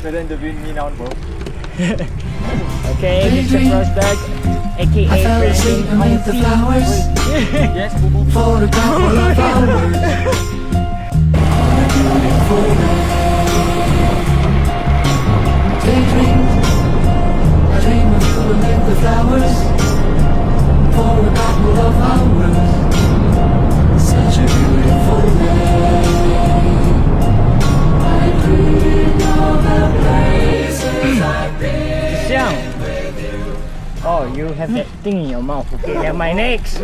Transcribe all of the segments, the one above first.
better interviewing me now, bro. Okay, Mr. Frostberg, aka Brandon. Amid the flowers. Yes, boo boo. For a couple of hours. On a beautiful day. Daydream. I dream of you amid the flowers. For a couple of hours. Such a beautiful day. I dream of the places I've been. Xiang. Oh, you have that thing in your mouth. Okay, never mind. Next.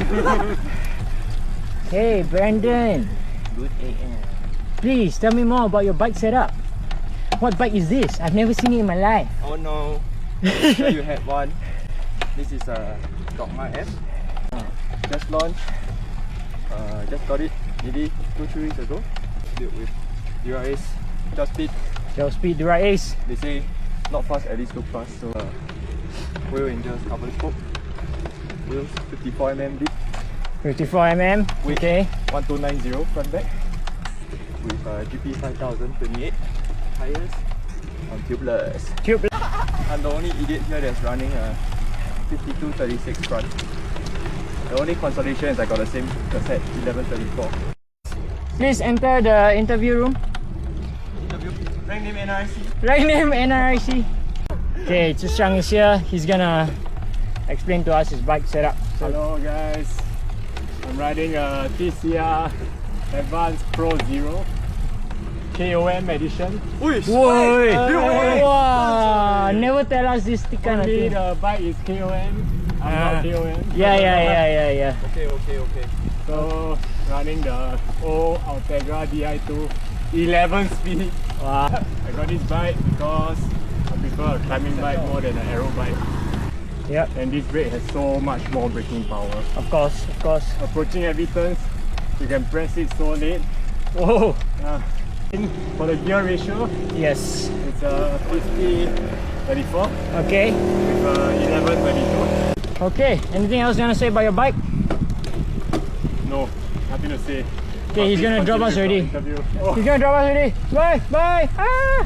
Hey, Brandon. Good AM. Please tell me more about your bike setup. What bike is this? I've never seen it in my life. Oh no. I'm sure you had one. This is a Dogma S. Just launched. Just got it maybe 2-3 weeks ago. Built with DRS. Just speed. Your speed Dura Ace. They say not fast, at least look fast. So wheel hinges, carbon spoke. Wheels 54mm deep. 54mm. Weight Okay. 1290 front back. With GP 5028 tires on tubeless. Tube. I'm the only idiot here that's running a 5236 front. The only consolation is I got the same cassette 1134. Please enter the interview room. Interview. Rank name NRC. Right name NRIC. Okay, Xiang is here. He's gonna explain to us his bike setup. So, Hello guys, I'm riding a TCR Advanced Pro Zero KOM edition. Woi! Hey. Wow! Never tell us this kind of Only thing. the bike is KOM, I'm not KOM. Yeah. Okay. So running the old Altegra Di2 11 speed. Wow. I got this bike because I prefer a climbing bike more than an aero bike. Yep. And this brake has so much more braking power. Of course. Approaching every turn, you can press it so late. Whoa! For the gear ratio, Yes. it's a 50-34 Okay. with a 11-32. Okay. Anything else you wanna say about your bike? No, nothing to say. Okay, he's gonna drop us already. Interview. He's gonna drop us already. Bye. Ah!